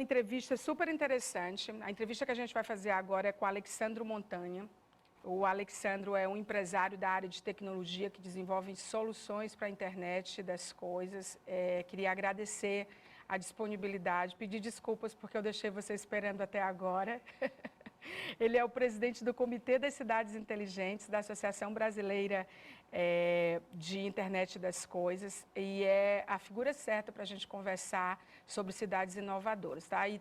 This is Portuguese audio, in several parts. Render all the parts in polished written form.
Entrevista super interessante. A entrevista que a gente vai fazer agora é com o Alexandro Montanha. O Alexandro é um empresário da área de tecnologia que desenvolve soluções para a internet das coisas. Queria agradecer a disponibilidade, pedir desculpas porque eu deixei você esperando até agora. Ele é o presidente do Comitê das Cidades Inteligentes, da Associação Brasileira de Internet das Coisas, e é a figura certa para a gente conversar sobre cidades inovadoras. Está aí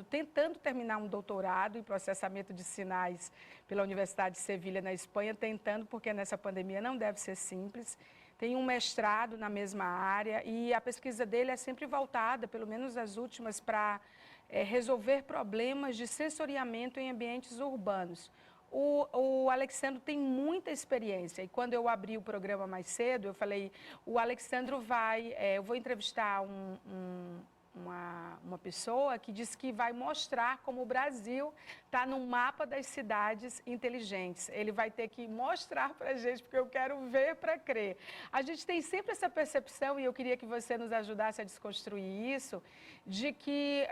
tentando terminar um doutorado em processamento de sinais pela Universidade de Sevilha, na Espanha, porque nessa pandemia não deve ser simples. Tem um mestrado na mesma área e a pesquisa dele é sempre voltada, pelo menos as últimas, para resolver problemas de sensoriamento em ambientes urbanos. O Alexandro tem muita experiência e quando eu abri o programa mais cedo, eu falei, o Alexandro eu vou entrevistar uma pessoa que disse que vai mostrar como o Brasil está no mapa das cidades inteligentes. Ele vai ter que mostrar para a gente, porque eu quero ver para crer. A gente tem sempre essa percepção, e eu queria que você nos ajudasse a desconstruir isso, de que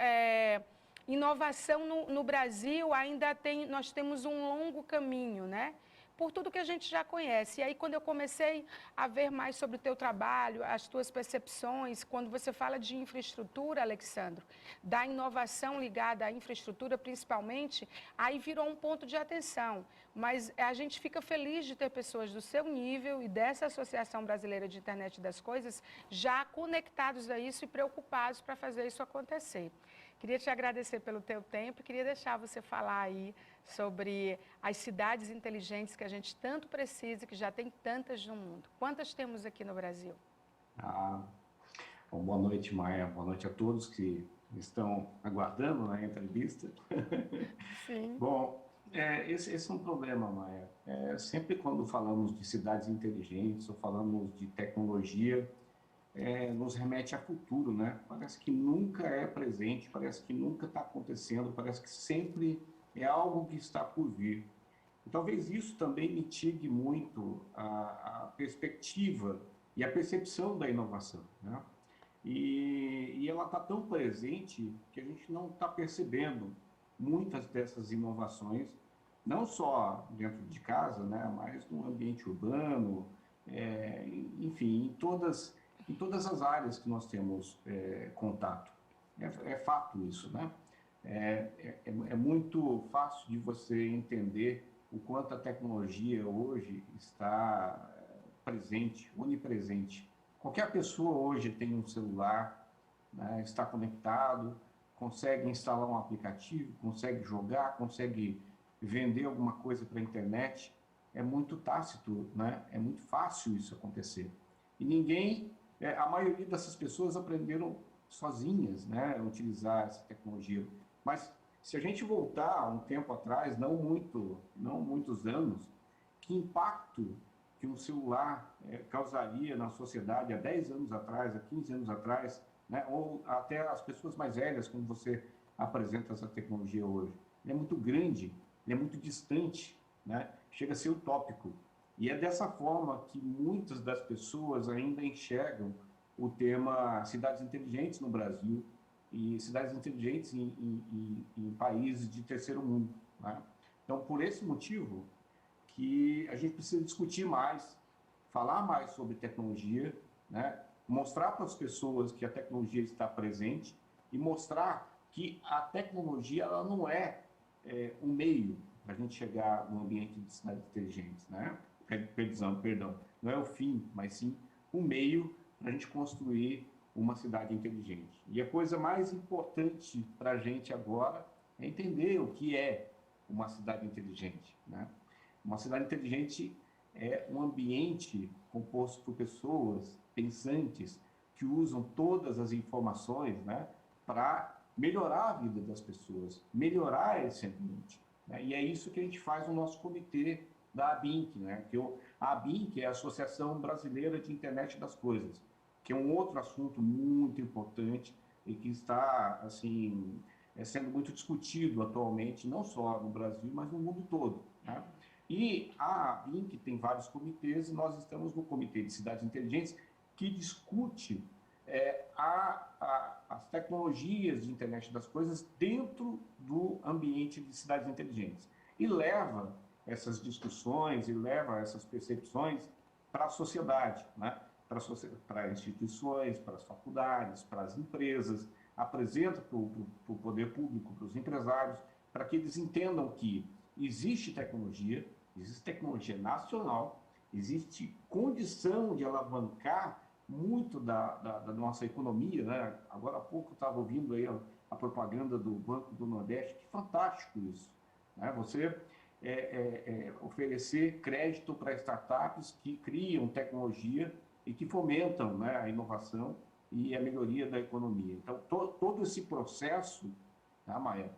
inovação no Brasil nós temos um longo caminho, né? Por tudo que a gente já conhece. E aí, quando eu comecei a ver mais sobre o teu trabalho, as tuas percepções, quando você fala de infraestrutura, Alexandro, da inovação ligada à infraestrutura, principalmente, aí virou um ponto de atenção. Mas a gente fica feliz de ter pessoas do seu nível e dessa Associação Brasileira de Internet das Coisas já conectados a isso e preocupados para fazer isso acontecer. Queria te agradecer pelo teu tempo e queria deixar você falar aí sobre as cidades inteligentes que a gente tanto precisa e que já tem tantas no mundo. Quantas temos aqui no Brasil? Bom, boa noite, Maia. Boa noite a todos que estão aguardando a entrevista. Sim. Bom, esse é um problema, Maia. Sempre quando falamos de cidades inteligentes ou falamos de tecnologia, nos remete a futuro, né? Parece que nunca é presente, parece que nunca está acontecendo, parece que sempre é algo que está por vir. E talvez isso também mitigue muito a perspectiva e a percepção da inovação, né? E ela está tão presente que a gente não está percebendo muitas dessas inovações, não só dentro de casa, né, mas no ambiente urbano, enfim, em todas as áreas que nós temos contato. É fato isso, né? É muito fácil de você entender o quanto a tecnologia hoje está presente, onipresente. Qualquer pessoa hoje tem um celular, né, está conectado, consegue instalar um aplicativo, consegue jogar, consegue vender alguma coisa para a internet. É muito tácito, né? É muito fácil isso acontecer. E a maioria dessas pessoas aprenderam sozinhas, né, a utilizar essa tecnologia. Mas se a gente voltar um tempo atrás, não muitos anos, que impacto que um celular causaria na sociedade há 10 anos atrás, há 15 anos atrás, né, ou até as pessoas mais velhas, como você apresenta essa tecnologia hoje. Ele é muito grande, ele é muito distante, né, chega a ser utópico. E é dessa forma que muitas das pessoas ainda enxergam o tema cidades inteligentes no Brasil e cidades inteligentes em países de terceiro mundo, né? Então, por esse motivo que a gente precisa discutir mais, falar mais sobre tecnologia, né? Mostrar para as pessoas que a tecnologia está presente e mostrar que a tecnologia ela não é um meio para a gente chegar no ambiente de cidades inteligentes, né? Perdão, não é o fim, mas sim o meio para a gente construir uma cidade inteligente. E a coisa mais importante para a gente agora é entender o que é uma cidade inteligente, né? Uma cidade inteligente é um ambiente composto por pessoas pensantes que usam todas as informações, né, para melhorar a vida das pessoas, melhorar esse ambiente, né? E é isso que a gente faz no nosso comitê da ABINC, né? A ABINC é a Associação Brasileira de Internet das Coisas, que é um outro assunto muito importante e que está assim sendo muito discutido atualmente, não só no Brasil, mas no mundo todo, né? E a ABINC tem vários comitês, e nós estamos no Comitê de Cidades Inteligentes, que discute as tecnologias de internet das coisas dentro do ambiente de cidades inteligentes. E leva essas discussões e leva essas percepções para a sociedade, né? Para instituições, para as faculdades, para as empresas, apresenta para o poder público, para os empresários, para que eles entendam que existe tecnologia nacional, existe condição de alavancar muito da nossa economia, né? Agora há pouco eu estava ouvindo aí a propaganda do Banco do Nordeste, que fantástico isso, né? Você oferecer crédito para startups que criam tecnologia e que fomentam, né, a inovação e a melhoria da economia. Então, todo esse processo, tá, Maia,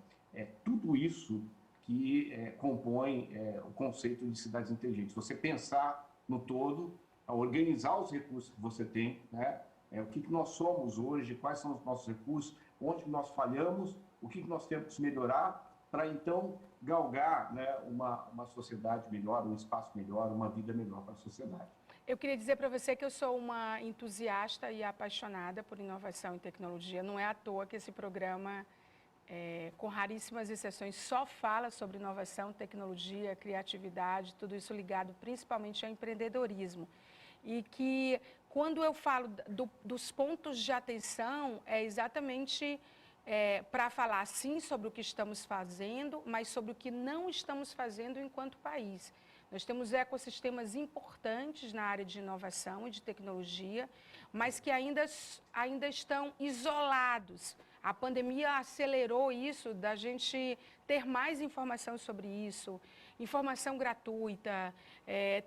tudo isso que compõe o conceito de cidades inteligentes. Você pensar no todo, organizar os recursos que você tem, né? O que nós somos hoje, quais são os nossos recursos, onde nós falhamos, o que nós temos que melhorar, para então galgar, né, uma sociedade melhor, um espaço melhor, uma vida melhor para a sociedade. Eu queria dizer para você que eu sou uma entusiasta e apaixonada por inovação e tecnologia. Não é à toa que esse programa, com raríssimas exceções, só fala sobre inovação, tecnologia, criatividade, tudo isso ligado principalmente ao empreendedorismo. E que, quando eu falo dos pontos de atenção, é exatamente para falar, sim, sobre o que estamos fazendo, mas sobre o que não estamos fazendo enquanto país. Nós temos ecossistemas importantes na área de inovação e de tecnologia, mas que ainda estão isolados. A pandemia acelerou isso, da gente ter mais informação sobre isso, informação gratuita,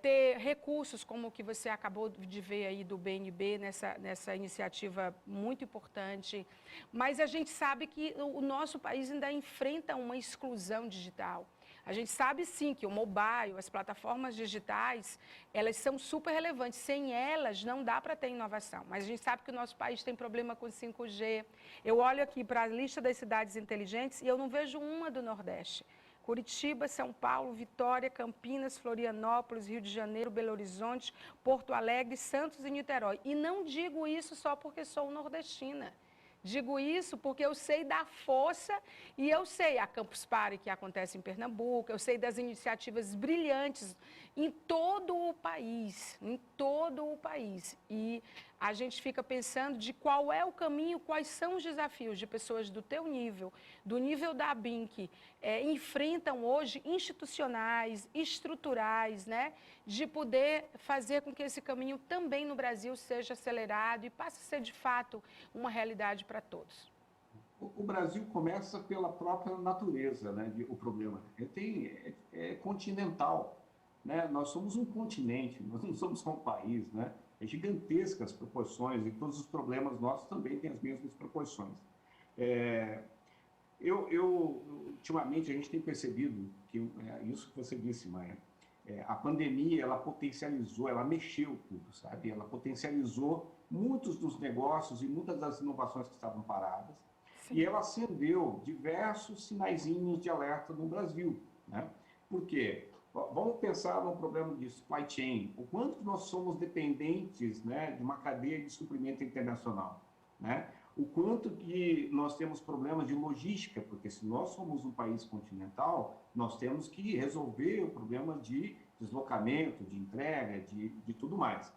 ter recursos como o que você acabou de ver aí do BNB, nessa iniciativa muito importante. Mas a gente sabe que o nosso país ainda enfrenta uma exclusão digital. A gente sabe, sim, que o mobile, as plataformas digitais, elas são super relevantes. Sem elas, não dá para ter inovação. Mas a gente sabe que o nosso país tem problema com 5G. Eu olho aqui para a lista das cidades inteligentes e eu não vejo uma do Nordeste. Curitiba, São Paulo, Vitória, Campinas, Florianópolis, Rio de Janeiro, Belo Horizonte, Porto Alegre, Santos e Niterói. E não digo isso só porque sou nordestina. Digo isso porque eu sei da força e eu sei a Campus Party que acontece em Pernambuco, eu sei das iniciativas brilhantes em todo o país, E a gente fica pensando de qual é o caminho, quais são os desafios de pessoas do teu nível, do nível da ABIN, que enfrentam hoje institucionais, estruturais, né, de poder fazer com que esse caminho também no Brasil seja acelerado e passe a ser, de fato, uma realidade para todos. O Brasil começa pela própria natureza, né, o problema. É continental, né? Nós somos um continente, nós não somos só um país, né? É gigantescas proporções e todos os problemas nossos também têm as mesmas proporções. Ultimamente, a gente tem percebido que isso que você disse, Maia, a pandemia, ela potencializou, ela mexeu tudo, sabe? Ela potencializou muitos dos negócios e muitas das inovações que estavam paradas. Sim. E ela acendeu diversos sinaizinhos de alerta no Brasil, né? Por quê? Vamos pensar no problema de supply chain. O quanto nós somos dependentes, né, de uma cadeia de suprimento internacional, né? O quanto que nós temos problemas de logística, porque se nós somos um país continental, nós temos que resolver o problema de deslocamento, de entrega, de tudo mais.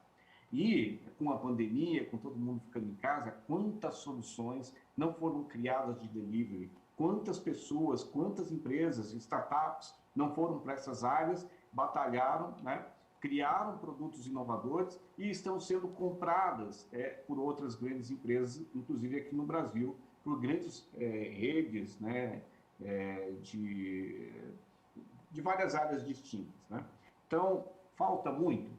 E com a pandemia, com todo mundo ficando em casa, quantas soluções não foram criadas de delivery? Quantas pessoas, quantas empresas, startups não foram para essas áreas, batalharam, né? Criaram produtos inovadores e estão sendo compradas por outras grandes empresas, inclusive aqui no Brasil, por grandes redes, né, de várias áreas distintas, né? Então, falta muito,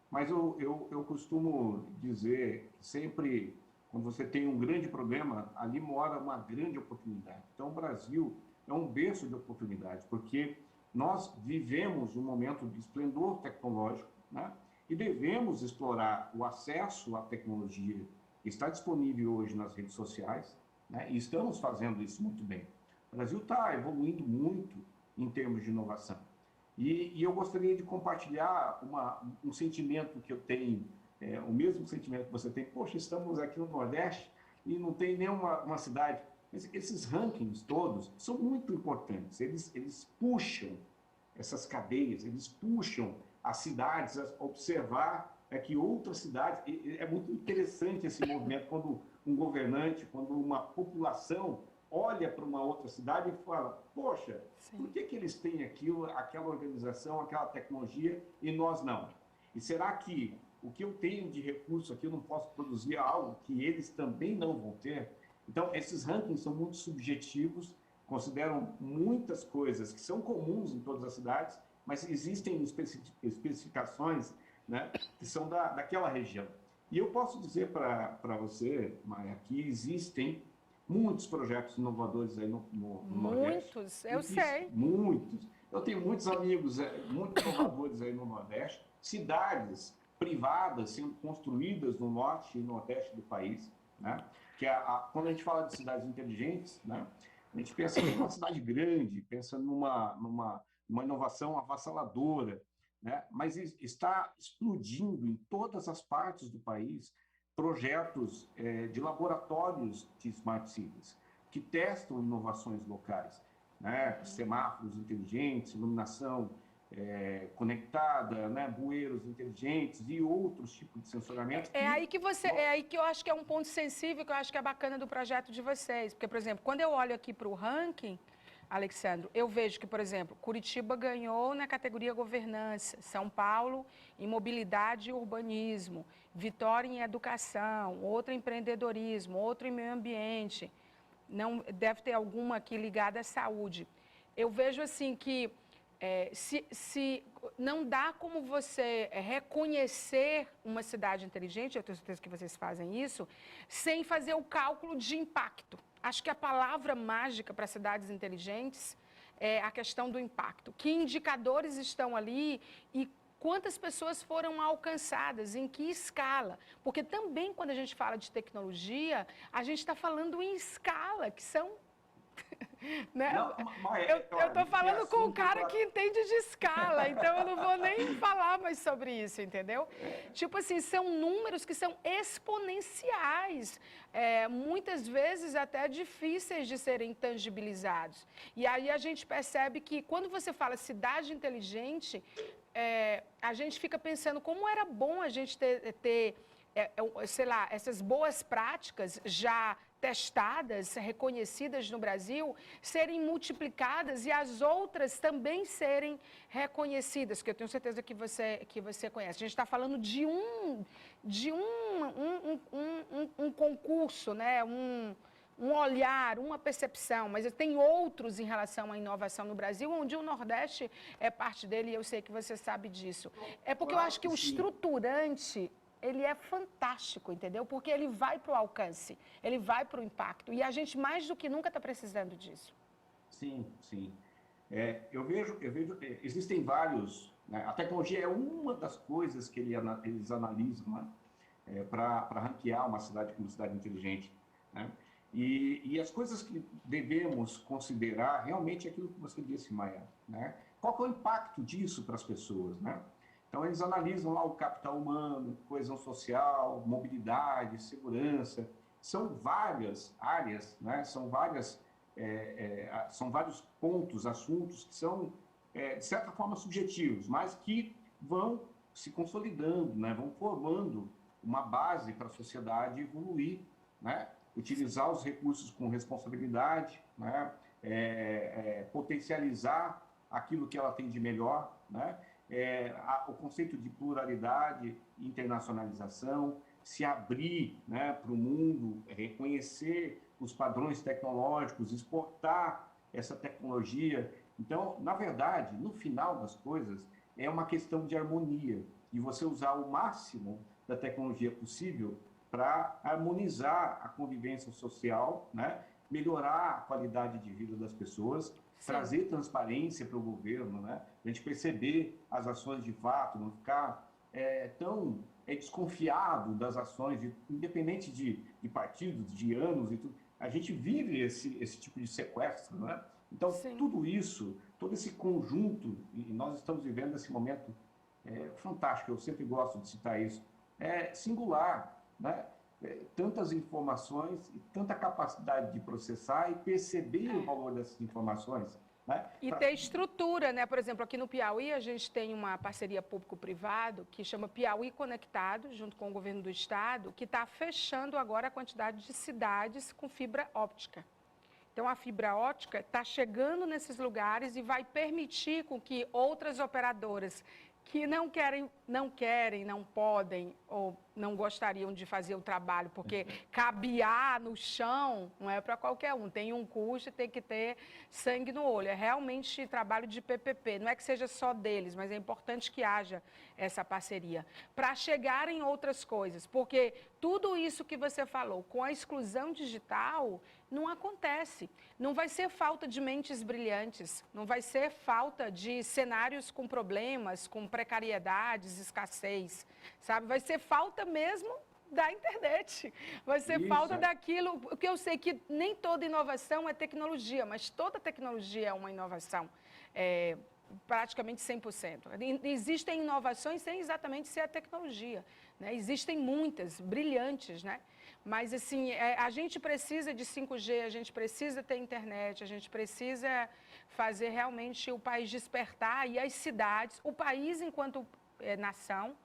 mas eu costumo dizer que sempre, quando você tem um grande problema, ali mora uma grande oportunidade. Então, o Brasil é um berço de oportunidade, porque nós vivemos um momento de esplendor tecnológico, né? E devemos explorar o acesso à tecnologia que está disponível hoje nas redes sociais, né? E estamos fazendo isso muito bem. O Brasil está evoluindo muito em termos de inovação. E eu gostaria de compartilhar um sentimento que eu tenho, o mesmo sentimento que você tem. Poxa, estamos aqui no Nordeste, e não tem nenhuma uma cidade. Esses rankings todos são muito importantes, eles puxam essas cadeias, eles puxam as cidades a observar que outras cidades... É muito interessante esse movimento, quando um governante, quando uma população olha para uma outra cidade e fala, poxa, por que eles têm aquilo, aquela organização, aquela tecnologia e nós não? E será que o que eu tenho de recurso aqui eu não posso produzir algo que eles também não vão ter? Então, esses rankings são muito subjetivos, consideram muitas coisas que são comuns em todas as cidades, mas existem especificações, né, que são daquela região. E eu posso dizer para você, Maia, que existem muitos projetos inovadores aí no Nordeste. Muitos, eu sei. Muitos. Eu tenho muitos amigos muito inovadores aí no Nordeste, cidades privadas sendo construídas no Norte e Nordeste do país, né? Que quando a gente fala de cidades inteligentes, né, a gente pensa numa cidade grande, pensa numa inovação avassaladora, né? Mas está explodindo em todas as partes do país projetos de laboratórios de smart cities que testam inovações locais, né? Semáforos inteligentes, iluminação conectada, né? Bueiros inteligentes e outros tipos de sensoramento. É aí que eu acho que é um ponto sensível, que eu acho que é bacana do projeto de vocês. Porque, por exemplo, quando eu olho aqui para o ranking, Alexandro, eu vejo que, por exemplo, Curitiba ganhou na categoria governança, São Paulo em mobilidade e urbanismo, Vitória em educação, outra em empreendedorismo, outro em meio ambiente, não deve ter alguma aqui ligada à saúde. Eu vejo assim que se não dá como você reconhecer uma cidade inteligente, eu tenho certeza que vocês fazem isso, sem fazer o cálculo de impacto. Acho que a palavra mágica para cidades inteligentes é a questão do impacto. Que indicadores estão ali e quantas pessoas foram alcançadas, em que escala? Porque também quando a gente fala de tecnologia, a gente está falando em escala, que são... Né? Não, eu estou falando com um cara que entende de escala, então eu não vou nem falar mais sobre isso, entendeu? Tipo assim, são números que são exponenciais, muitas vezes até difíceis de serem tangibilizados. E aí a gente percebe que quando você fala cidade inteligente, a gente fica pensando como era bom a gente ter sei lá, essas boas práticas já testadas, reconhecidas no Brasil, serem multiplicadas e as outras também serem reconhecidas, que eu tenho certeza que você conhece. A gente está falando de um concurso, né? Um olhar, uma percepção, mas tem outros em relação à inovação no Brasil, onde o Nordeste é parte dele e eu sei que você sabe disso. É porque eu acho que o estruturante... ele é fantástico, entendeu? Porque ele vai para o alcance, ele vai para o impacto. E a gente, mais do que nunca, está precisando disso. Sim, sim. Eu vejo, existem vários... Né? A tecnologia é uma das coisas que eles analisam, né? Para ranquear uma cidade como cidade inteligente. Né? E as coisas que devemos considerar realmente é aquilo que você disse, Maia. Né? Qual que é o impacto disso para as pessoas, né? Então, eles analisam lá o capital humano, coesão social, mobilidade, segurança. São várias áreas, né? São vários pontos, assuntos que são, de certa forma, subjetivos, mas que vão se consolidando, né? Vão formando uma base para a sociedade evoluir, né? Utilizar os recursos com responsabilidade, né? Potencializar aquilo que ela tem de melhor, né? O conceito de pluralidade, internacionalização, se abrir, né, para o mundo, reconhecer os padrões tecnológicos, exportar essa tecnologia. Então, na verdade, no final das coisas, é uma questão de harmonia, de você usar o máximo da tecnologia possível para harmonizar a convivência social, né, melhorar a qualidade de vida das pessoas, sim, trazer transparência para o governo, né? A gente perceber as ações de fato, não ficar tão desconfiado das ações, independente de partidos, de anos e tudo. A gente vive esse tipo de sequestro, né? Então, sim, tudo isso, todo esse conjunto, e nós estamos vivendo esse momento fantástico, eu sempre gosto de citar isso, singular, né? tantas informações e tanta capacidade de processar e perceber o valor dessas informações. Né? E ter estrutura, né? Por exemplo, aqui no Piauí, a gente tem uma parceria público-privado que chama Piauí Conectado, junto com o governo do estado, que está fechando agora a quantidade de cidades com fibra óptica. Então, a fibra óptica está chegando nesses lugares e vai permitir com que outras operadoras que não podem ou não gostariam de fazer o trabalho, porque cabear no chão não é para qualquer um, tem um custo e tem que ter sangue no olho. É realmente trabalho de PPP, não é que seja só deles, mas é importante que haja essa parceria para chegar em outras coisas, porque tudo isso que você falou, com a exclusão digital, não acontece. Não vai ser falta de mentes brilhantes, não vai ser falta de cenários com problemas, com precariedades, escassez, sabe? Vai ser falta mesmo da internet, vai ser falta daquilo, porque eu sei que nem toda inovação é tecnologia, mas toda tecnologia é uma inovação, praticamente 100%. Existem inovações sem exatamente ser a tecnologia, né? Existem muitas, brilhantes, né? Mas, assim, a gente precisa de 5G, a gente precisa ter internet, a gente precisa fazer realmente o país despertar e as cidades, o país enquanto nação,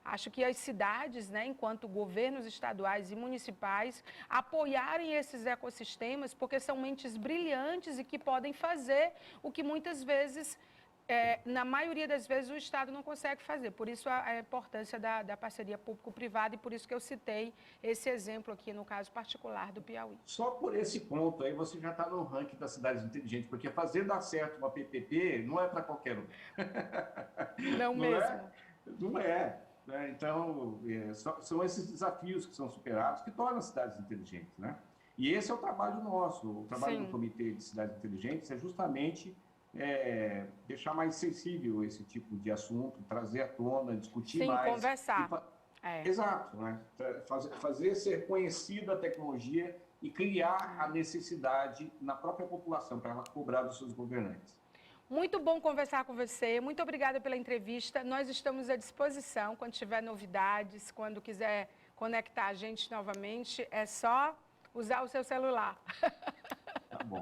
acho que as cidades, né, enquanto governos estaduais e municipais, apoiarem esses ecossistemas, porque são mentes brilhantes e que podem fazer o que muitas vezes, na maioria das vezes, o Estado não consegue fazer. Por isso a importância da parceria público-privada e por isso que eu citei esse exemplo aqui no caso particular do Piauí. Só por esse ponto aí você já está no ranking das cidades inteligentes, porque fazer dar certo uma PPP não é para qualquer um. Não mesmo. Não é. Né? Então, são esses desafios que são superados que tornam as cidades inteligentes. Né? E esse é o trabalho nosso. O trabalho do Comitê de Cidades Inteligentes é justamente deixar mais sensível esse tipo de assunto, trazer à tona, discutir mais. Conversar. Exato, né? Fazer ser conhecida a tecnologia e criar a necessidade na própria população para ela cobrar dos seus governantes. Muito bom conversar com você, muito obrigada pela entrevista. Nós estamos à disposição quando tiver novidades, quando quiser conectar a gente novamente, é só usar o seu celular. Tá bom.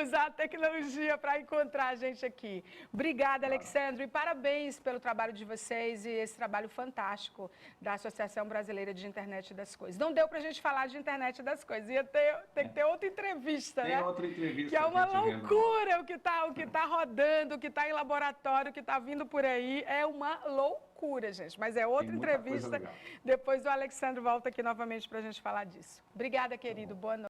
Usar a tecnologia para encontrar a gente aqui. Obrigada, Alexandre, e parabéns pelo trabalho de vocês e esse trabalho fantástico da Associação Brasileira de Internet das Coisas. Não deu para a gente falar de Internet das Coisas, ia ter que ter outra entrevista, né? Tem outra entrevista. Que é uma loucura o que tá rodando, o que está em laboratório, o que está vindo por aí, é uma loucura, gente. Mas é outra entrevista. Depois o Alexandre volta aqui novamente para a gente falar disso. Obrigada, querido. Boa noite.